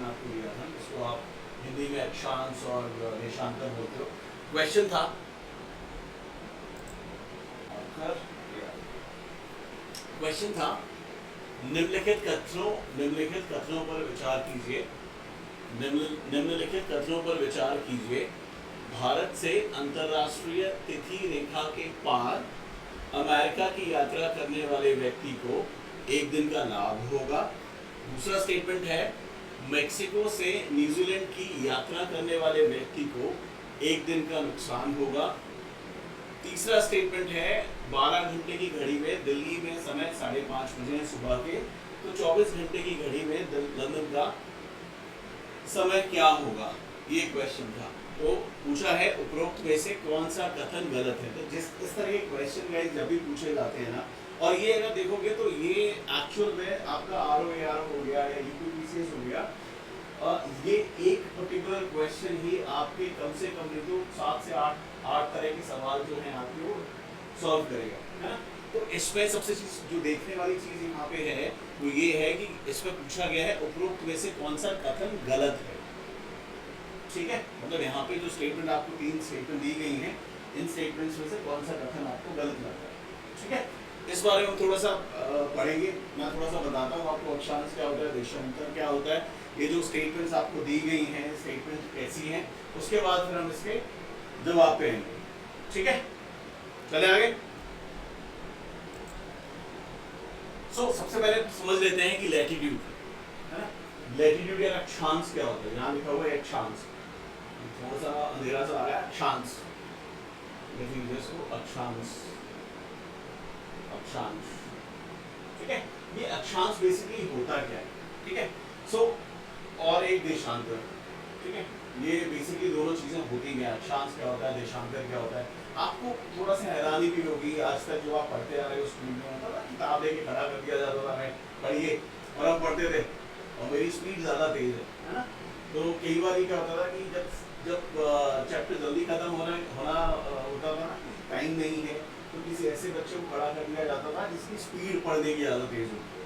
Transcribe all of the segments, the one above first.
Question आपको दिया था, जिसको आप हिंदी में अक्षांश और देशांतर बोलते हो। क्वेश्चन था क्वेश्चन था निम्नलिखित कथनों पर विचार कीजिए। निम्नलिखित कथनों पर विचार कीजिए। भारत से अंतर्राष्ट्रीय तिथि रेखा के पार अमेरिका की यात्रा करने वाले व्यक्ति को एक दिन का लाभ होगा। दूसरा स्टेटमेंट है मेक्सिको से न्यूजीलैंड की यात्रा करने वाले व्यक्ति को एक दिन का नुकसान होगा। तीसरा स्टेटमेंट है 12 घंटे की घड़ी में दिल्ली में समय 5:30 बजे सुबह के, तो 24 घंटे की घड़ी में लंदन का समय क्या होगा। ये क्वेश्चन था। तो पूछा है उपरोक्त में से कौन सा कथन गलत है। तो जिस इस तरह के क्वेश्चन गाइस जब भी पूछे जाते हैं ना, और ये अगर देखोगे तो ये एक्चुअल में आपका ROAR हो गया या UPPCS हो गया, ये एक पर्टिकुलर क्वेश्चन ही आपके कम से कम नहीं तो 7 से 8 तरह के सवाल जो हैं आपके वो सॉल्व करेगा, है ना। तो इसमें सबसे चीज जो देखने वाली चीज यहाँ पे है वो ये है कि इसमें पूछा गया है उपरोक्त में से कौन सा कथन गलत है। ठीक है, मतलब यहाँ पे जो स्टेटमेंट आपको 3 स्टेटमेंट दी गई हैं, इन स्टेटमेंट्स में से कौन सा कथन आपको गलत लग रहा है। ठीक है, इस बारे में हम थोड़ा सा पढ़ेंगे। मैं थोड़ा सा बताता हूँ आपको अक्षांश क्या होता है, देशांतर क्या होता है, ये जो स्टेटमेंट्स आपको दी गई हैं स्टेटमेंट कैसी हैं, उसके बाद फिर हम इसके जवाब पे आएंगे। ठीक है, चले आगे। सबसे पहले समझ लेते हैं कि लैटिट्यूड है ना, लैटिट्यूड या अक्षांश क्या होता है। यहाँ लिखा हुआ है अक्षांश, थोड़ा सा अंधेरा सा आ रहा है। अक्षांश अक्षांश अक्षांश ठीक है, ये अक्षांश बेसिकली होता क्या है। ठीक है, और एक देशांतर। ठीक है, ये बेसिकली दोनों चीजें होती हैं। अक्षांश क्या होता है, देशांतर क्या होता है। आपको थोड़ा सा हैरानी भी होगी, आज तक जो आप पढ़ते आ रहे हो स्कूल में होता था किताब लेके खड़ा कर दिया जाता था, मैं पढ़िए, और हम पढ़ते थे और मेरी स्पीड ज़्यादा तेज है ना। तो कई बार क्या होता था कि जब चैप्टर जल्दी खत्म होना होता था ना, टाइम नहीं है, तो किसी ऐसे बच्चे को खड़ा कर दिया जाता था जिसकी स्पीड पढ़ने की ज़्यादा तेज होती है।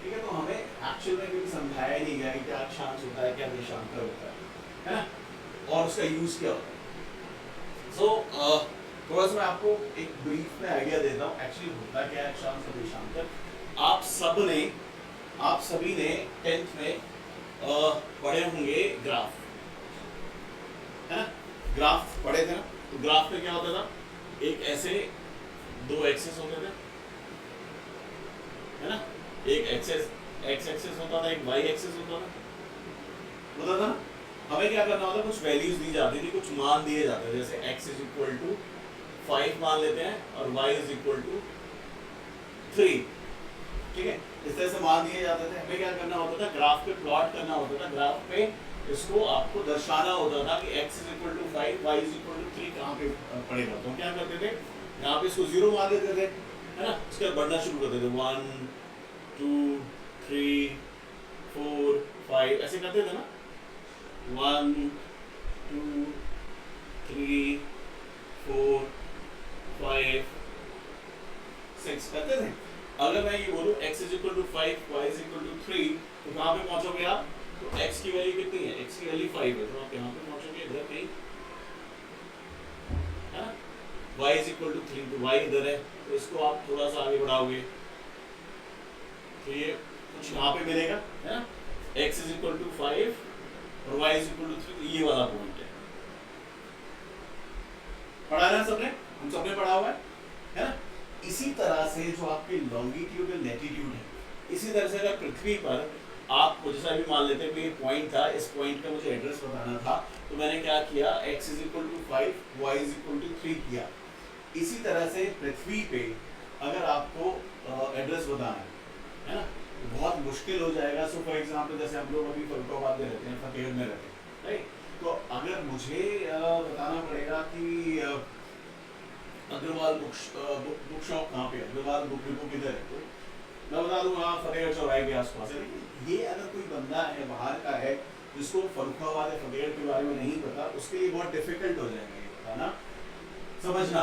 ठीक है, तो हमें एक्चुअल में कभी समझाया नहीं गया कि क्या अक्षांश होता है, क्या देशांतर होता है ना, और उसका यूज़ क्या होता है। थोड़ा सा मैं आपको एक ब्रीफ में आइडिया देता हूँ एक्चुअली होता क्या है अक्षांश और देशांतर। आप सभी ने 10th में पढ़े होंगे ग्राफ, है ना, ग्राफ पढ़े थे ना। तो ग्राफ में क्या होता था, एक ऐसे 2 एक्सेस होते थे, है ना, एक एक्सेस एक्स एक्सेस होता था, एक वाई एक्सेस होता था। हमें क्या करना होता, कुछ वैल्यूज दी जाती थी, कुछ मान दिए जाते थे, जैसे x इज इक्वल टू 5 मान लेते हैं और y इज इक्वल टू 3। ठीक है, इस तरह से मान दिए जाते थे। हमें क्या करना होता था, ग्राफ पे प्लॉट करना होता था, ग्राफ पे इसको आपको दर्शाना होता था कि x is equal to 5, y is equal to 3 कहाँ पे पड़ेगा। तो हम क्या करते थे, यहाँ पे इसको 0 मान लेते थे, है ना, इसके बाद बढ़ना शुरू करते थे, 1 2 3 4 5 ऐसे करते थे ना, 1 2 3 4 5 6 करते थे। अगर मैं ये बोलूं x is equal to 5, y is equal to 3, तो कहाँ पे पहुंचोगे आप, तो x की वैल्यू कितनी है, x की वैल्यू 5 है, तो आप यहाँ पे पहुंचोगे इधर कहीं, है ना। y इज इक्वल टू 3, तो y इधर है, तो इसको आप थोड़ा सा आगे बढ़ाओगे तो ये कुछ यहाँ पे मिलेगा, है ना, x इज इक्वल टू 5 और y इज इक्वल टू 3, ये वाला पॉइंट है। पढ़ा है ना सबने, हम सबने पढ़ा हुआ है ना। इसी तरह से जो आपके लॉन्गिट्यूड और लैटिट्यूड है, इसी तरह से अगर पृथ्वी पर आपको जैसा भी मान लेते हैं कि ये पॉइंट था, इस पॉइंट का मुझे एड्रेस बताना था, तो मैंने क्या किया, x is equal to 5, y is equal to 3 किया। इसी तरह से पृथ्वी पे अगर आपको एड्रेस बताना है ना, तो बहुत मुश्किल हो जाएगा। सो फॉर एग्जाम्पल जैसे हम लोग अभी फरुखाबाद में रहते हैं, फतेहगढ़ में रहते हैं, राइट, तो अगर मुझे बताना पड़ेगा कि अग्रवाल बुक शॉप कहाँ पे है, अग्रवाल बुक डिपो किधर है, तो मैं बता दूंगा फतेहगढ़ चौराहे के आसपास है। लेकिन ये अगर कोई बंदा है बाहर का है जिसको फरुखाबाद या फतेहगढ़ के बारे में नहीं पता, उसके लिए बहुत डिफिकल्ट हो जाएगा ये बताना, समझना,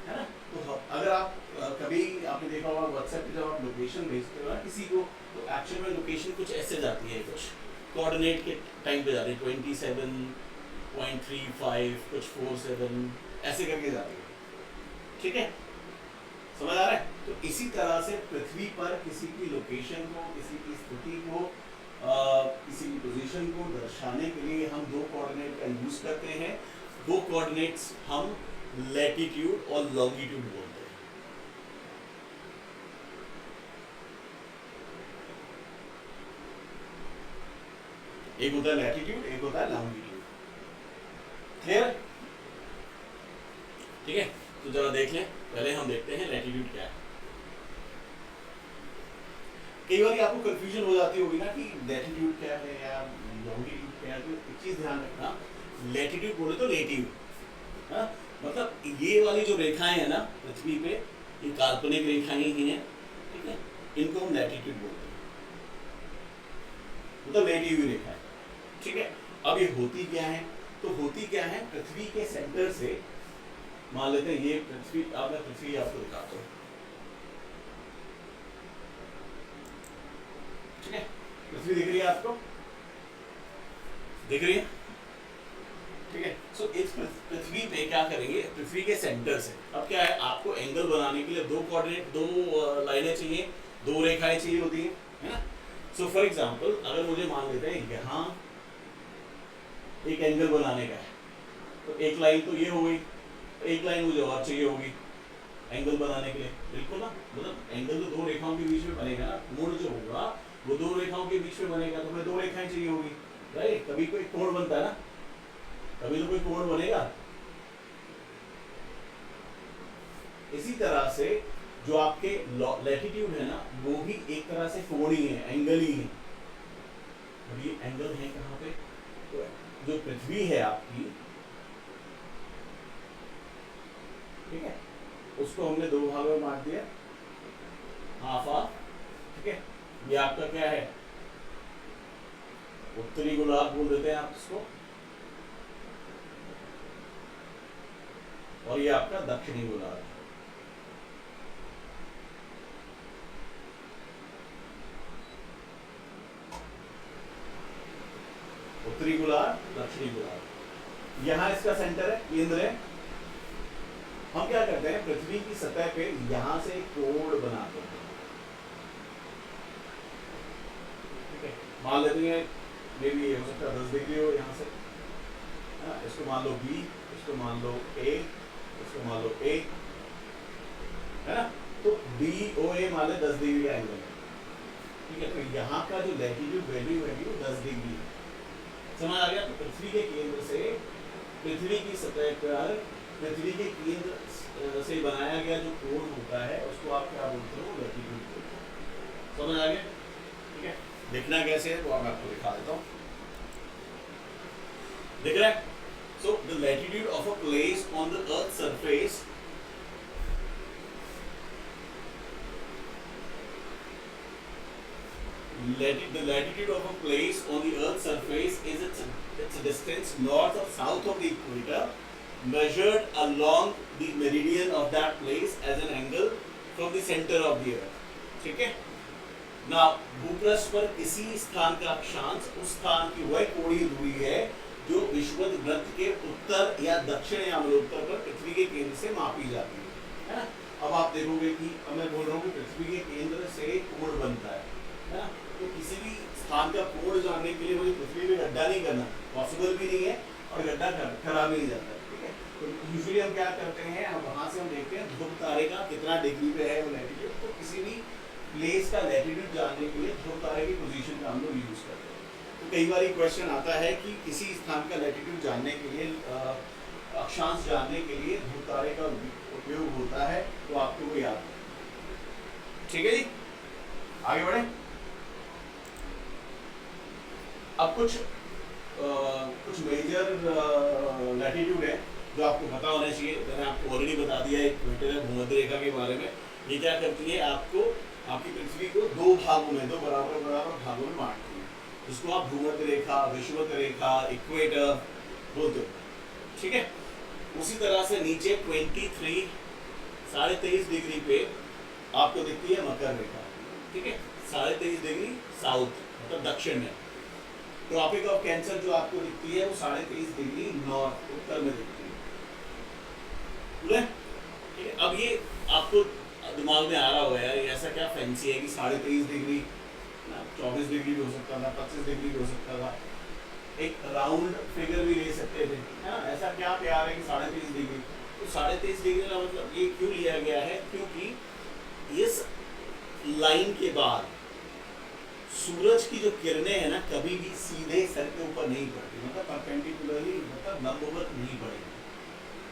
है ना। तो अगर आप कभी आपने देखा होगा व्हाट्सएप पे जब आप लोकेशन भेजते हो ना किसी को, तो एक्चुअल में लोकेशन कुछ ऐसे जाती है, कुछ कोऑर्डिनेट के टाइम पे जाती है 27.35, कुछ 47 ऐसे करके जाती है, ठीक है, समझ आ रहा है। तो इसी तरह से पृथ्वी पर किसी की लोकेशन को, किसी की स्थिति को, किसी की पोजीशन को दर्शाने के लिए हम दो कोऑर्डिनेट का यूज करते हैं। वो कोऑर्डिनेट्स हम लैटिट्यूड और लॉन्गिट्यूड बोलते हैं। एक होता है लैटिट्यूड, एक होता है लॉन्गिट्यूड। क्लियर? ठीक है, तो जरा देख लें, पहले हम देखते हैं लैटिट्यूड क्या है। कई बार आपको कंफ्यूजन हो जाती होगी ना कि लैटिट्यूड क्या है या लॉन्गिट्यूड क्या है। तो एक चीज ध्यान रखना, लैटिट्यूड बोले तो लेटिव, मतलब ये वाली जो रेखाएं हैं ना पृथ्वी पे, ये काल्पनिक रेखाएं ही हैं, ठीक है, इनको हम लैटिट्यूड बोलते हैं, मतलब लेटिव रेखा है, ठीक है। अब ये होती क्या है, तो होती क्या है, पृथ्वी के सेंटर से मान लेते हैं ये पृथ्वी, मैं पृथ्वी आपको दिखाता हूँ, ठीक है, पृथ्वी दिख रही है आपको, दिख रही है, ठीक है। सो इस पृथ्वी पे क्या करेंगे, पृथ्वी के सेंटर से, अब क्या है, आपको एंगल बनाने के लिए दो कोऑर्डिनेट, दो लाइनें चाहिए, दो रेखाएं चाहिए होती है ना। सो फॉर एग्जांपल अगर मुझे मान लेते हैं यहाँ एक एंगल बनाने का है, तो एक लाइन तो ये हो गई, एक लाइन मुझे और चाहिए होगी एंगल बनाने के लिए, बिल्कुल ना, मतलब एंगल तो दो रेखाओं के बीच में बनेगा ना, कोण जो होगा वो दो रेखाओं के बीच में बनेगा, तो हमें दो रेखाएं चाहिए होगी, राइट। तभी कोई कोण बनता है ना, तभी तो कोई कोण बनेगा। इसी तरह से जो आपके लैटिट्यूड है ना, वो भी एक तरह से कोण ही है, एंगल ही है। अब ये एंगल है कहाँ पे, तो जो पृथ्वी है आपकी, ठीक है, उसको हमने दो भागों में बांट दिया, हाफ हाफ, ठीक है। ये आपका क्या है, उत्तरी गोलार्ध बोल देते हैं आप इसको, और ये आपका दक्षिणी गोलार्ध। उत्तरी गोलार्ध, दक्षिणी गोलार्ध, यहां इसका सेंटर है, केंद्र है। हम क्या करते हैं, पृथ्वी की सतह पे यहां से कोण बनाते हैं, ठीक है। मान लेते हैं मे भी हो सकता है 10 डिग्री हो यहाँ से, इसको मान लो बी, इसको मान लो ए, इसको मान लो ए, है ना। तो बी ओ ए मान ले 10 डिग्री का एंगल है, ठीक है। तो यहाँ का जो लैटिट्यूड वैल्यू है वो 10 डिग्री है, समझ आ गया। तो पृथ्वी के केंद्र से, पृथ्वी की सतह पर पृथ्वी के केंद्र से बनाया गया जो कोण होता है उसको आप क्या बोलते हो, लैटिट्यूड बोलते हो, समझ आ गया, ठीक है। दिखना कैसे है वो मैं आपको दिखा देता हूँ, दिख रहा है। So the latitude of a place on the earth surface, the latitude of a place on the earth's surface is its distance north or south of the equator, measured along the meridian of that place as an angle from the center of the earth, ठीक है ना। भूपृष्ठ पर किसी स्थान का अक्षांश उस स्थान की वह कोणीय दूरी है जो विषुवत वृत्त के उत्तर या दक्षिण या अवलोकन पर पृथ्वी के केंद्र से मापी जाती है ना। अब आप देखोगे कि मैं बोल रहा हूँ कि पृथ्वी के केंद्र से कोण बनता है ना। तो किसी भी स्थान का कोण जानने के लिए मुझे पृथ्वी में गड्ढा नहीं करना, पॉसिबल भी नहीं है, और गड्ढा करा भी नहीं जाता, ठीक है। तो यूजुअली हम क्या करते हैं, हम वहाँ से हम देखते हैं ध्रुव तारे का कितना डिग्री पे है वो लैटिट्यूड। तो किसी भी प्लेस का लैटिट्यूड जानने के लिए ध्रुव तारे की पोजीशन का हम लोग यूज करते हैं। तो कई बार क्वेश्चन आता है कि किसी स्थान का लैटिट्यूड जानने के लिए, अक्षांश जानने के लिए ध्रुव तारे का उपयोग होता है, तो आपको वो याद है, ठीक है जी। आगे बढ़े। अब कुछ मेजर लैटिट्यूड है जो आपको पता होना चाहिए। मैंने आपको ऑलरेडी बता दिया इक्वेटर भूमध्य रेखा के बारे में। ये क्या करती है, आपको आपकी पृथ्वी को दो भागों में, दो बराबर बराबर भागों में बांटती है, जिसको आप भूमध्य रेखा, विषुवत रेखा, इक्वेटर बोलते हो, ठीक है। उसी तरह से नीचे 23.5 डिग्री पे आपको दिखती है मकर रेखा, ठीक है, 23.5 डिग्री साउथ मतलब दक्षिण में, ट्रॉपिक ऑफ कैंसर जो आपको दिखती है वो 23.5 डिग्री नॉर्थ उत्तर में दिखती है। ठीक है, अब ये आपको दिमाग में आ रहा होगा यार ऐसा क्या फैंसी है कि 23.5 डिग्री ना, 24 डिग्री भी हो सकता था, 25 डिग्री भी हो सकता था, एक राउंड फिगर भी ले सकते थे, है ना। ऐसा क्या प्यार है कि 23.5 डिग्री, तो 23.5 डिग्री का मतलब ये क्यों लिया गया है, क्योंकि इस लाइन के बाद सूरज की जो किरणें हैं ना कभी भी सीधे सर के ऊपर नहीं पड़ती, मतलब परपेंडिकुलरली, मतलब लंबवत नहीं पड़ेगी,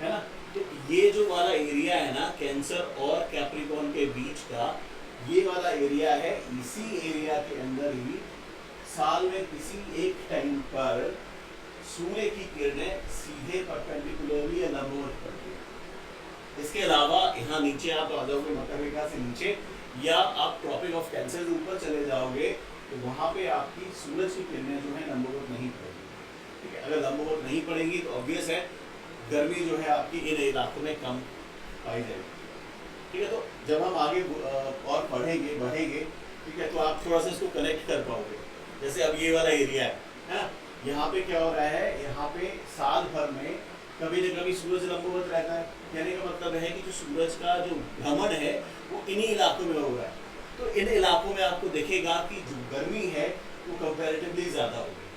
है ना। तो ये जो वाला एरिया है ना कैंसर और कैप्रिकॉर्न के बीच का, ये वाला एरिया है, इसी एरिया के अंदर ही साल में किसी एक टाइम पर सूर्य की किरणें सीधे परपेंडिकुलरली या लंबवत पड़ती है। इसके अलावा यहाँ नीचे आप आ जाओगे मकर रेखा से नीचे, या आप ट्रॉपिक ऑफ कैंसर के ऊपर चले जाओगे तो वहाँ पे आपकी सूरज की किरणें जो है लंबवत नहीं पड़ेगी। ठीक है, अगर लंबवत नहीं पड़ेगी तो ऑब्वियस है गर्मी जो है आपकी इन इलाकों में कम पाई जाएगी। ठीक है, तो जब हम आगे और बढ़ेंगे, ठीक है, तो आप थोड़ा सा इसको कनेक्ट कर पाओगे। जैसे अब ये वाला एरिया है ना, यहाँ पे क्या हो रहा है, यहाँ पे साल भर में कभी न कभी सूरज लंबवत रहता है, कहने का मतलब है कि जो सूरज का जो भ्रमण है वो इन्हीं इलाकों में हो रहा है। तो इन इलाकों में आपको दिखेगा कि जो गर्मी है वो कंपैरेटिवली ज़्यादा होगी,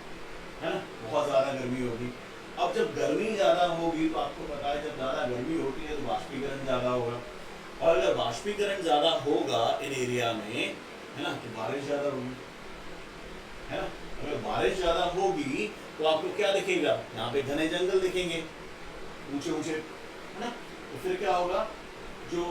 है ना, बहुत ज़्यादा गर्मी होगी। अब जब गर्मी ज़्यादा होगी तो आपको पता है जब ज़्यादा गर्मी होती है तो वाष्पीकरण ज़्यादा होगा, और अगर वाष्पीकरण ज़्यादा होगा इन एरिया में, है ना, तो बारिश ज़्यादा होगी, है ना। अगर बारिश ज़्यादा होगी तो आपको क्या दिखेगा, यहाँ पे घने जंगल दिखेंगे ऊंचे ऊंचे, है ना। तो फिर क्या होगा, जो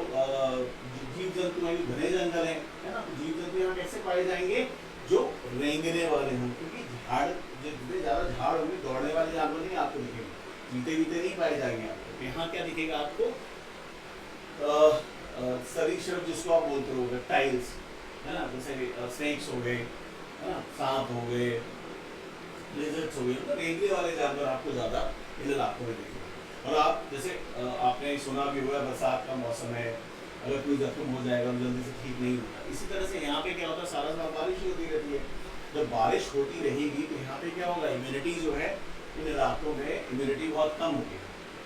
जीव जंतु हैं, घने जंगल है ना, जीव जंतु यहाँ कैसे पाए जाएंगे, जो रेंगने वाले हों, क्योंकि झाड़ जितने ज़्यादा झाड़ होंगे दौड़ने वाले जानवर नहीं आपको दिखेंगे, जीते बीते नहीं पाए जाएंगे आपको। यहाँ क्या दिखेगा आपको, सरीसृप जिसको आप बोलते हो, रेप्टाइल्स, है ना, जैसे स्नेक्स हो गए, है ना, सांप हो गए, लिजर्ड्स हो गए, मतलब रेंगने वाले जानवर आपको ज़्यादा इन इलाकों में दिखेंगे। और आप जैसे आपने सुना भी होगा बरसात का मौसम है, अगर कोई जख्म हो जाएगा तो जल्दी से ठीक नहीं होता, इसी तरह से यहाँ पे क्या होता है, सारा साल बारिश होती रहती है। जब बारिश होती रहेगी तो यहाँ पे क्या होगा, इम्यूनिटी जो है इन इलाकों में इम्यूनिटी बहुत कम होगी,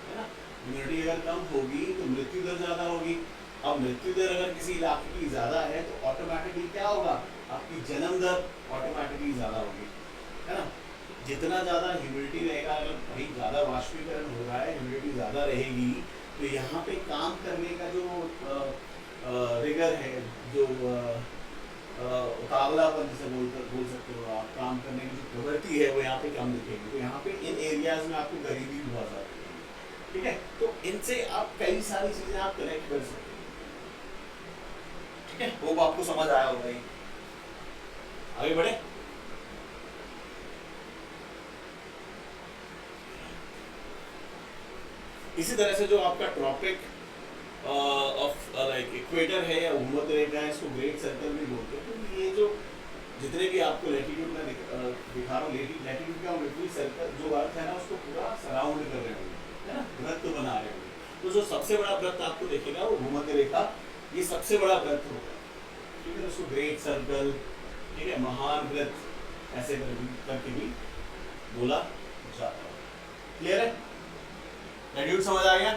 है ना। इम्यूनिटी अगर कम होगी तो मृत्यु दर ज़्यादा होगी। अब मृत्यु दर अगर किसी इलाके की ज़्यादा है तो ऑटोमेटिकली क्या होगा, आपकी जन्म दर ऑटोमेटिकली ज़्यादा होगी, है ना। जितना ज़्यादा ह्यूमिडिटी रहेगा, अगर कहीं ज़्यादा वाष्पीकरण हो रहा है, ह्यूमिडिटी ज़्यादा रहेगी, तो यहाँ पे काम करने का जो रिगर है, जो उतावलापन जिसे बोल सकते हो आप, काम करने की जो प्रवृत्ति है वो यहाँ पे कम दिखेगी। तो यहाँ पे इन एरियाज में आपको गरीबी बहुत ज़्यादा दिखेगी। ठीक है, तो इनसे आप कई सारी चीज़ें आप कनेक्ट कर सकते हो। ठीक है, वो आपको समझ आया होगा। ये आगे बढ़े। इसी तरह से जो आपका ट्रॉपिक ऑफ लाइक इक्वेटर है या भूमध्य रेखा है, इसको ग्रेट सर्कल भी बोलते हैं। तो ये जो जितने भी आपको लैटिट्यूड में दिखा रहा हूँ, लैटिट्यूड क्या होंगे, पूरी सर्कल जो अर्थ है ना उसको पूरा सराउंड कर रहे होंगे, है ना, वृत्त बना रहे होंगे। तो जो सबसे बड़ा वृत्त आपको दिखेगा वो भूमध्य रेखा, ये सबसे बड़ा वृत्त होगा। ठीक है, उसको ग्रेट सर्कल, ठीक है, महान वृत्त, ऐसे करके भी बोला जाता है। क्लियर है, लैटिट्यूड समझ आ गया।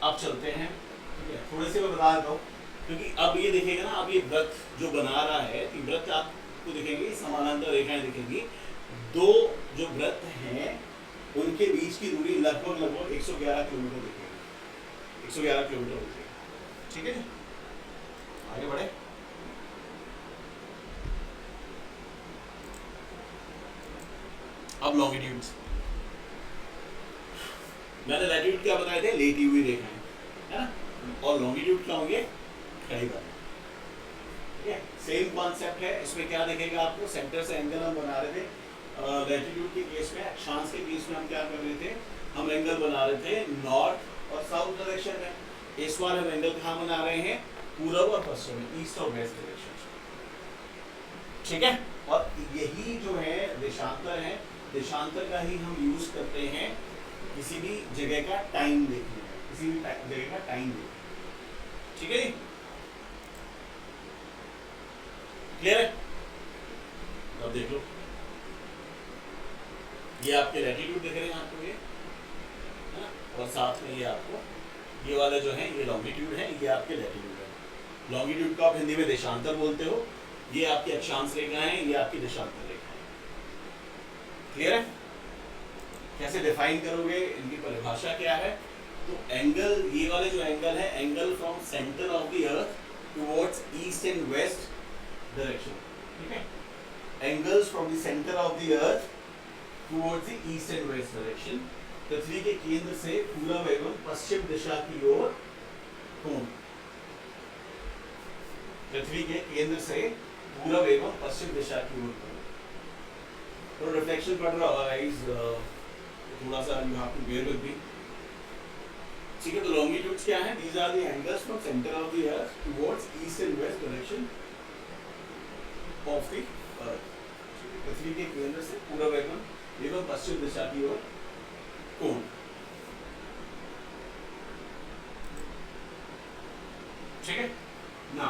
अब चलते हैं, ठीक है, थोड़े से मैं बता देता हूँ, क्योंकि अब ये देखेगा ना, अब ये वृत्त जो बना रहा है, कि वृत्त आपको दिखेंगे, समानांतर रेखाएं दिखेंगी, दो जो वृत्त हैं उनके बीच की दूरी लगभग 111 किलोमीटर दिखेगी, 111 किलोमीटर होती है। ठीक है, आगे बढ़े। अब लॉन्गिट्यूड्स, मैंने लैटिट्यूड क्या बताए थे, लेटी हुई रेखाएं, है ना, और लॉन्गिट्यूड क्या होंगे, खड़ी बातें। ठीक है, सेम कॉन्सेप्ट है। इसमें क्या दिखेगा आपको, सेंटर से एंगल हम बना रहे थे। लैटिट्यूड के केस में, अक्षांश के केस में हम क्या कर रहे थे, हम एंगल बना रहे थे नॉर्थ और साउथ डायरेक्शन में। इस बार हम एंगल कहाँ बना रहे हैं, पूर्व और पश्चिम में, ईस्ट और वेस्ट डायरेक्शन। ठीक है, और यही जो है देशांतर है, देशांतर का ही हम यूज करते हैं किसी भी जगह का टाइम देखने में, किसी भी जगह का टाइम देखने। ठीक है, क्लियर है। अब देख लो, ये आपके लैटिट्यूड दिख रहे हैं आपको, ये है ना, और साथ में ये आपको ये वाला जो है ये लॉन्गिट्यूड है, ये आपके लैटिट्यूड है। लॉन्गिट्यूड को आप हिंदी में देशांतर बोलते हो, ये आपकी अक्षांश रेखाएं हैं, ये आपकी देशांतर रेखाएं। क्लियर है? कैसे डिफाइन करोगे, इनकी परिभाषा क्या है? तो एंगल, ये वाले जो एंगल है, angle from center of the earth towards east and west direction, ठीक है? Angles from the center of the earth towards the east and west direction, पृथ्वी के केंद्र से पूर्व एवं पश्चिम दिशा की ओर कोण। पृथ्वी के केंद्र से पूर्व एवं पश्चिम दिशा की ओर कोण। तो रिफ्लेक्शन पड़ रहा होगा गाइस, थोड़ा सा you have to bear with me, ठीक है? तो लॉन्गिट्यूड्स क्या है? These are the angles from center of the earth towards east and west direction of the earth. पृथ्वी के केंद्र से पूर्व एवं पश्चिम दिशा की ओर कोण, ठीक है ना?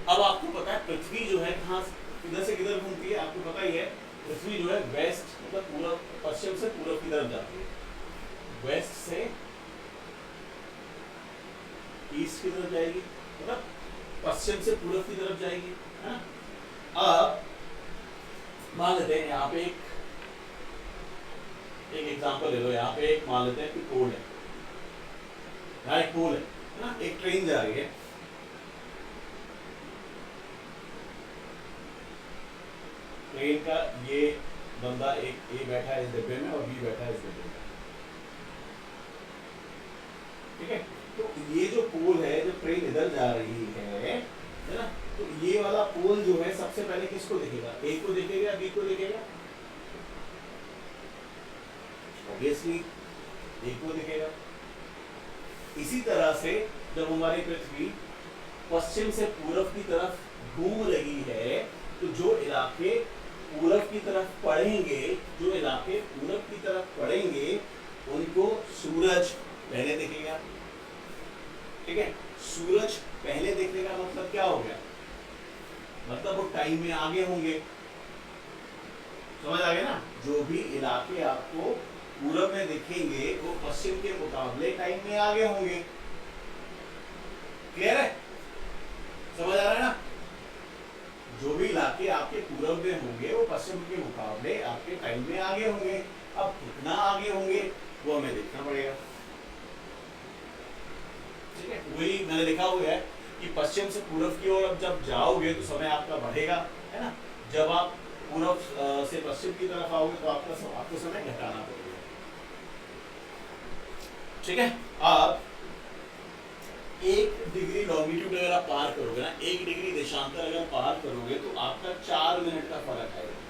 अब आपको पता है पृथ्वी जो है कहाँ किधर से किधर घूमती है, आपको पता ही है। पृथ्वी जो है वेस्ट मतलब पूर्व, पश्चिम से पूर्व की तरफ जाती है, वेस्ट से ईस्ट की तरफ जाएगी, मतलब पश्चिम से पूर्व की तरफ जाएगी, है ना? अब मान लेते हैं यहाँ पे एक एग्जांपल ले लो, यहाँ पे एक मान लेते हैं कि पोल है, यहाँ एक पोल है ना, एक ट्रेन जा रही है, ट्रेन का ये बंदा एक ए बैठा है इस डिब्बे में और बी बैठा है इस डिब्बे में, ठीक है? तो ये जो पोल है, जब ट्रेन इधर जा रही है ना, तो ये वाला पोल जो है सबसे पहले किसको देखेगा? ए को देखेगा, बी को देखेगा? ऑब्वियसली ए को देखेगा। इसी तरह से जब हमारी पृथ्वी पश्चिम से पूर्व की तरफ घूम रही है, तो जो इलाके पूर्व की तरफ पड़ेंगे, जो इलाके पूर्व की तरफ पड़ेंगे, उनको सूरज पहले दिखेगा, ठीक है? सूरज पहले देखने का मतलब क्या हो गया? मतलब वो टाइम में आगे होंगे, समझ आ गया ना? जो भी इलाके आपको पूरब में दिखेंगे वो पश्चिम के मुकाबले टाइम में आगे होंगे। क्लियर है? समझ आ रहा है ना? जो भी इलाके आपके पूरब में होंगे वो पश्चिम के मुकाबले आपके टाइम में आगे होंगे। अब कितना आगे होंगे वो हमें देखना पड़ेगा, ठीक है? वही मैंने लिखा हुआ है कि पश्चिम से पूर्व की ओर अब जब जाओगे तो समय आपका बढ़ेगा, है ना? जब आप पूर्व से पश्चिम की तरफ आओगे तो आपको समय घटाना पड़ेगा, ठीक है? अब 1 डिग्री लॉन्गिट्यूड अगर आप पार करोगे ना, 1 डिग्री देशांतर अगर पार करोगे तो आपका 4 मिनट का फर्क आएगा।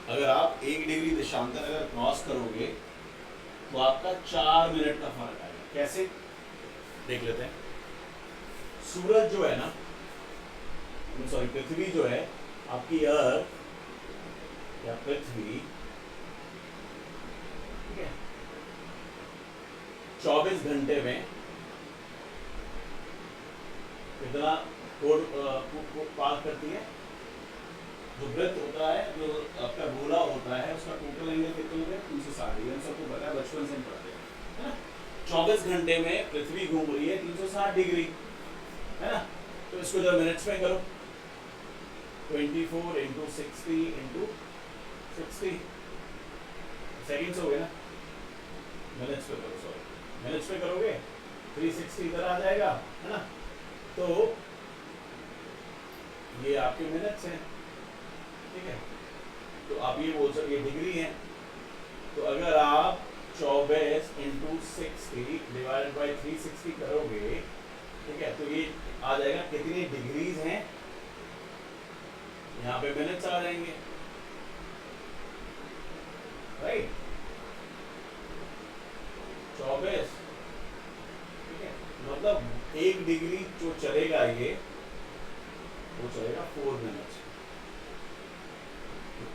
अगर आप 1 डिग्री देशांतर अगर क्रॉस करोगे तो आपका 4 मिनट का फर्क आएगा। कैसे? देख लेते हैं। सूरज जो है ना, सॉरी पृथ्वी जो है, आपकी अर्थ या पृथ्वी, ठीक है, 24 घंटे में कितना कोण पार करती है? जो वृत्त होता है, जो आपका गोला होता है, उसका टोटल एंगल कितना होगा? 360 डिग्री। सबको पता है, बचपन से हम पढ़ते हैं, है ना? 24 घंटे में पृथ्वी घूम रही है 360 डिग्री, है ना? तो इसको जब मिनट्स में करो, 24 × 60 × 60 सेकेंड्स हो गए ना? मिनट्स पे करो, सॉरी मिनट्स पे करोगे 360 इधर आ जाएगा, है ना? तो ये आपके मिनट्स हैं, ठीक है? तो आप ये बोल सकते, ये डिग्री है, तो अगर आप 24 × 60 डिवाइडेड बाय 360 करोगे, ठीक है, तो ये आ जाएगा कितनी डिग्रीज हैं, यहाँ पे मिनट्स आ जाएंगे, राइट? 24, ठीक है, मतलब 1 डिग्री जो चलेगा ये, वो चलेगा 4 मिनट्स।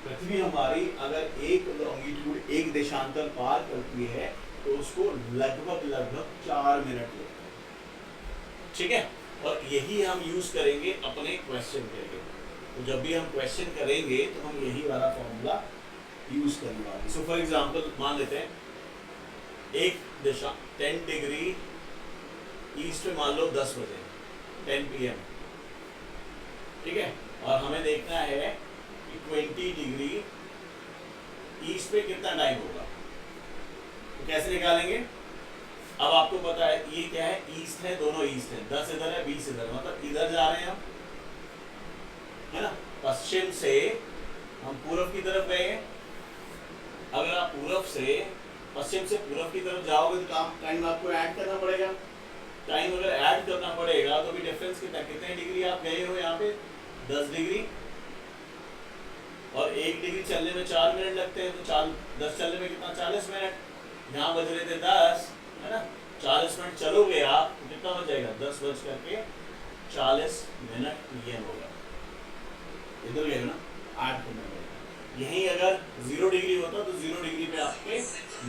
पृथ्वी हमारी अगर एक लॉन्गिट्यूड, एक देशांतर पार करती है तो उसको लगभग 4 मिनट लगते हैं, ठीक है? और यही हम यूज करेंगे अपने क्वेश्चन के लिए। तो जब भी हम क्वेश्चन करेंगे तो हम यही वाला फॉर्मूला यूज करने वाले। सो फॉर एग्जांपल मान लेते हैं एक दिशा 10 डिग्री ईस्ट में मान लो 10 बजे 10 PM, ठीक है, और हमें देखना है कि 20 डिग्री ईस्ट पे कितना टाइम होगा। तो कैसे निकालेंगे? अब आपको पता है ये क्या है, ईस्ट है, दोनों ईस्ट है, 10 इधर है 20 इधर, मतलब इधर जा रहे हैं हम, है ना। पश्चिम से हम पूर्व की तरफ गए हैं। अगर आप पूर्व से पश्चिम से पूर्व की तरफ जाओगे तो टाइम आपको ऐड करना पड़ेगा। टाइम अगर ऐड करना पड़ेगा तो भी डिफरेंस कितने डिग्री आप गए हो यहाँ पे, 10 डिग्री, और 1 डिग्री चलने में 4 मिनट लगते हैं, तो 10 चलने में कितना, 40 मिनट। यहाँ बज रहे थे 10, है ना, 40 मिनट चलोगे आप तो कितना बच जाएगा, 10 बज करके 40 मिनट PM होगा। इधर गए ना, 8 करना पड़ेगा। यहीं अगर 0 डिग्री होता तो 0 डिग्री पे आपके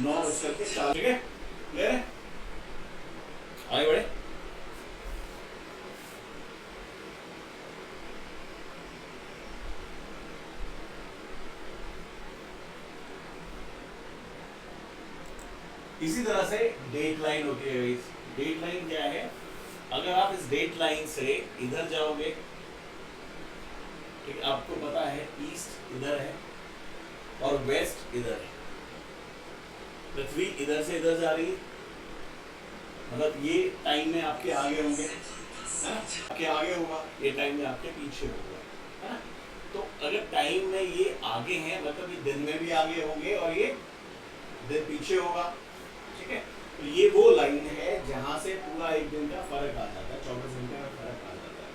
9 बज करके 4, ठीक है, क्लियर है, आगे बढ़े। इसी तरह से डेट लाइन होती है। डेट लाइन क्या है, अगर आप इस डेट लाइन से इधर जाओगे, ठीक, आपको पता है ईस्ट इधर है और वेस्ट इधर है, पृथ्वी इधर से इधर जा रही है, मतलब ये टाइम में आपके आगे होंगे, है ना, आपके आगे होगा, ये टाइम में आपके पीछे होगा, है ना। तो अगर टाइम में ये आगे हैं मतलब ये दिन में भी आगे होंगे और ये दिन पीछे होगा, ठीक है। तो ये वो लाइन है जहां से पूरा एक दिन का फर्क आ जाता है, 24 घंटे का फर्क आ जाता है,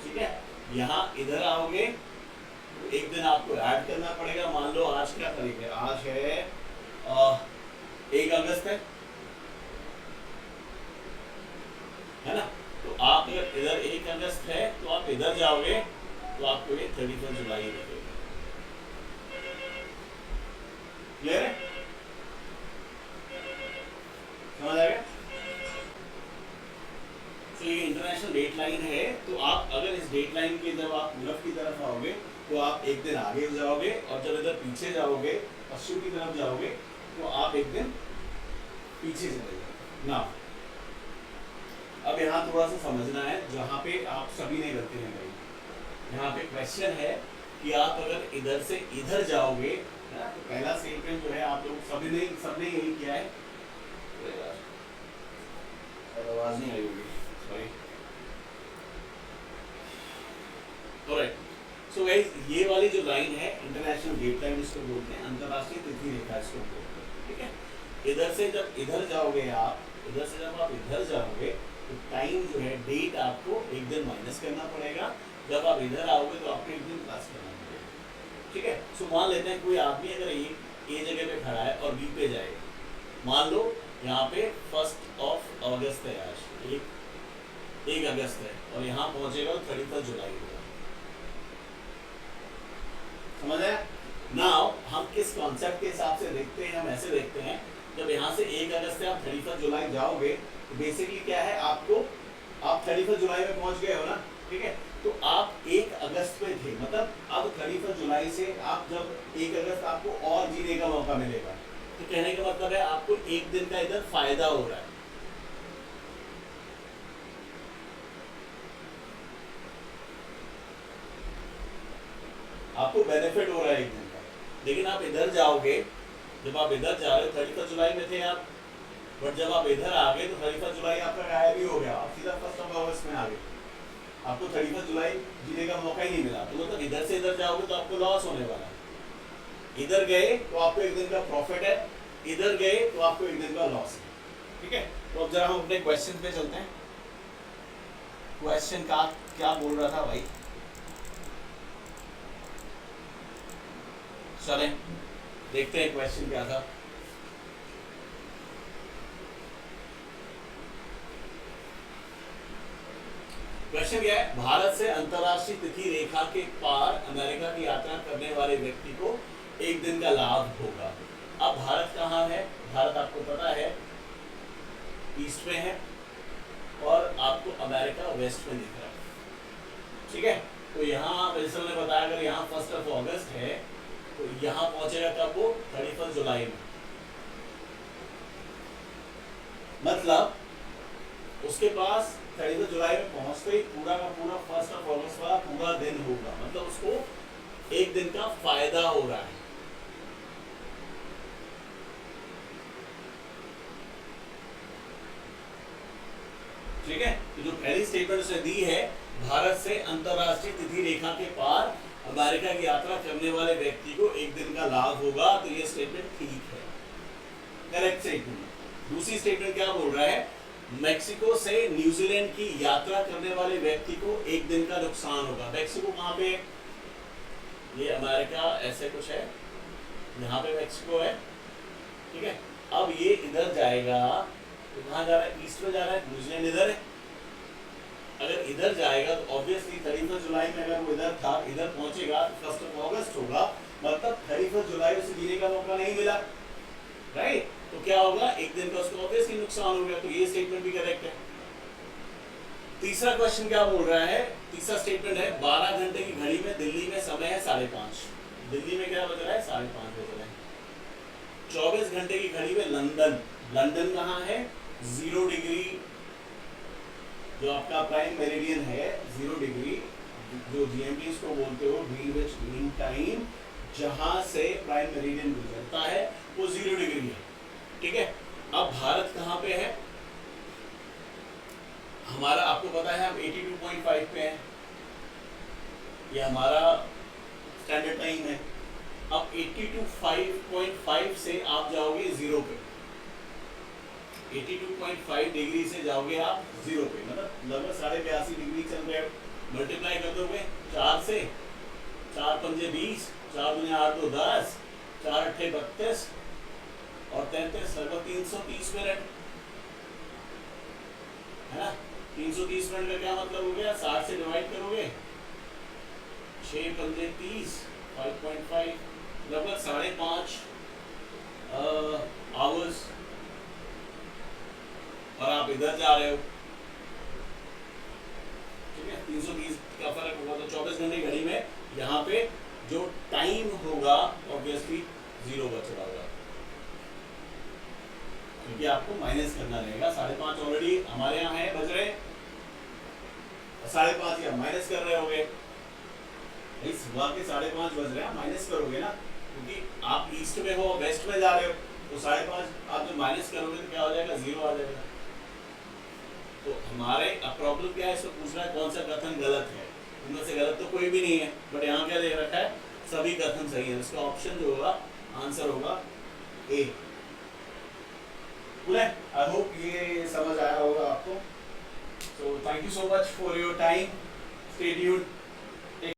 ठीक है। यहाँ इधर आओगे तो एक दिन आपको ऐड करना पड़ेगा। मान लो आज क्या तारीख है, आज है 1 अगस्त है ना। तो आप अगर इधर 1 अगस्त है तो आप इधर जाओगे तो आपको ये 31 जुलाई लगेगा, क्लियर है, समझ आएगा। तो ये इंटरनेशनल डेट लाइन है। तो आप अगर इस डेट लाइन के जब आप पूरब की तरफ आओगे तो आप एक दिन आगे जाओगे, और जब इधर पीछे जाओगे पश्चिम की तरफ जाओगे तो आप एक दिन पीछे चले जाओगे ना। अब यहाँ थोड़ा सा समझना है, जहाँ पे आप सभी ने गलती नहीं करी। यहाँ पे क्वेश्चन है कि आप अगर इधर से इधर जाओगे, है ना, तो पहला स्टेटमेंट जो है आप लोग सबने यही किया है। आवाज नहीं आई होगी, सॉरी। ऑलराइट, सो गाइस ये वाली जो लाइन है इंटरनेशनल डेट लाइन इसको बोलते हैं, अंतरराष्ट्रीय तिथि रेखा इसको बोलते हैं, ठीक है। इधर से जब इधर जाओगे आप, इधर से जब आप इधर जाओगे तो टाइम जो है डेट आपको एक दिन माइनस करना पड़ेगा, जब आप इधर आओगे तो आपको एक दिन प्लस करना पड़ेगा, ठीक है। सो मान लेते हैं कोई आदमी अगर ए जगह पे खड़ा है और बी पे जाएगा, मान लो यहाँ पे 1 अगस्त है, आज 1 अगस्त है, और यहाँ पहुंचेगा तो 31 जुलाई होगा, समझ आया। नाउ हम किस कॉन्सेप्ट के हिसाब से देखते हैं, हम ऐसे देखते हैं जब यहाँ से 1 अगस्त से आप 31 जुलाई जाओगे तो बेसिकली क्या है, आप 31 जुलाई में पहुंच गए हो ना, ठीक है। तो आप 1 अगस्त पे थे, मतलब अब 31 जुलाई से आप जब 1 अगस्त आपको और जीने का मौका मिलेगा, तो कहने का मतलब है आपको एक दिन का इधर फायदा हो रहा है, आपको बेनिफिट हो रहा है एक दिन का। लेकिन आप इधर जाओगे, जब आप इधर जा रहे हो 31 जुलाई में थे आप, बट जब आप इधर आ गए तो 31 जुलाई आपका गायब ही हो गया, आप सीधा 1 अगस्त में आ गए, आपको 31 जुलाई जीने का मौका ही नहीं मिला। तो मतलब इधर से इधर जाओगे तो आपको लॉस होने वाला है, इधर गए तो आपको एक दिन का प्रॉफिट है, इधर गए तो आपको एक दिन का लॉस है, ठीक है। तो अब जरा हम अपने क्वेश्चन पे चलते हैं। क्वेश्चन का क्या बोल रहा था भाई, चलें देखते हैं क्वेश्चन क्या था। क्वेश्चन क्या है, भारत से अंतरराष्ट्रीय तिथि रेखा के पार अमेरिका की यात्रा करने वाले व्यक्ति को एक दिन का लाभ होगा। अब भारत कहाँ है, भारत आपको पता है ईस्ट में है और आपको अमेरिका वेस्ट में दिख रहा है, ठीक है। तो यहाँ प्रिंसिपल ने बताया अगर यहाँ 1 अगस्त है तो यहाँ पहुंचेगा कब वो 31 जुलाई में। मतलब उसके पास 31 जुलाई में पहुंचते ही पूरा का पूरा 1 अगस्त वाला पूरा दिन होगा, मतलब उसको एक दिन का फायदा हो रहा है। ठीक है, तो जो पहली स्टेटमेंट उसने दी है, भारत से अंतरराष्ट्रीय तिथि रेखा के पार अमेरिका की यात्रा करने वाले व्यक्ति को एक दिन का लाभ होगा, तो ये स्टेटमेंट ठीक है, करेक्ट स्टेटमेंट। दूसरी स्टेटमेंट क्या बोल रहा है, मेक्सिको से न्यूजीलैंड की यात्रा करने वाले व्यक्ति को एक दिन का नुकसान होगा। मेक्सिको कहाँ पे, ये अमेरिका ऐसे कुछ है, यहाँ पे मेक्सिको है, ठीक है। अब ये इधर जाएगा तो कहाँ जा रहा है, ईस्ट में जा रहा है, न्यूजीलैंड इधर है। अगर इधर जाएगा तो ऑब्वियसली 31 जुलाई में अगर वो इधर था, इधर पहुंचेगा तो 1 अगस्त होगा, मतलब 31 जुलाई उसे जीने का मौका नहीं मिला, राइट। तो क्या होगा, एक दिन का उसको ऑब्वियसली नुकसान हो गया, तो ये स्टेटमेंट भी करेक्ट है। तीसरा क्वेश्चन क्या बोल रहा है, तीसरा स्टेटमेंट है 12 घंटे की घड़ी में दिल्ली में समय है 5:30, दिल्ली में क्या बज रहा है 5:30 बज रहा है। 24 घंटे की घड़ी में लंदन, लंदन कहाँ है, 0 डिग्री, जो आपका प्राइम मेरिडियन है 0 डिग्री, जो जीएमटी इसको बोलते हो, ग्रीनविच मीन टाइम, जहां से प्राइम मेरिडियन गुजरता है वो 0 डिग्री है, ठीक है। अब भारत कहाँ पे है, हमारा आपको पता है हम 82.5 पे हैं, ये हमारा स्टैंडर्ड टाइम है। अब 82.5 से आप जाओगे 0 पे, 82.5 डिग्री से जाओगे आप 0 पे, मतलब लगभग 82.5 डिग्री चल रहे हो। मल्टीप्लाई कर दोगे 4 से, 4 पंजे 20, 4 दूनी 8 2 10, 4 अट्ठे 32 और 33, लगभग 330 मिनट है ना। 330 मिनट का क्या मतलब हो गया, 60 से डिवाइड करोगे, 6 पंजे 30, 5.5, लगभग 5.5 आवर्स, और आप इधर जा रहे हो, ठीक है। 330 का फर्क होगा, तो 24 घंटे घड़ी में यहाँ पे जो टाइम होगा ऑब्वियसली 0 बच रहा होगा, क्योंकि आपको माइनस करना रहेगा। 5.5 ऑलरेडी हमारे यहाँ है बज रहे, 5.5 या माइनस कर रहे होगे, सुबह के 5.5 बज रहे हैं, माइनस करोगे ना, क्योंकि आप ईस्ट में हो, वेस्ट में जा रहे हो, तो 5.5 आप जब माइनस करोगे तो क्या हो जाएगा, 0 आ जाएगा। तो हमारे अब प्रॉब्लम क्या है, इसको पूछ रहा है कौन सा कथन गलत है, इनमें से गलत तो कोई भी नहीं है, बट यहाँ क्या दे रखा है, सभी कथन सही है। इसका ऑप्शन जो होगा, आंसर होगा ए। आई होप ये समझ आया होगा आपको। So thank you so much for your time, stay tuned.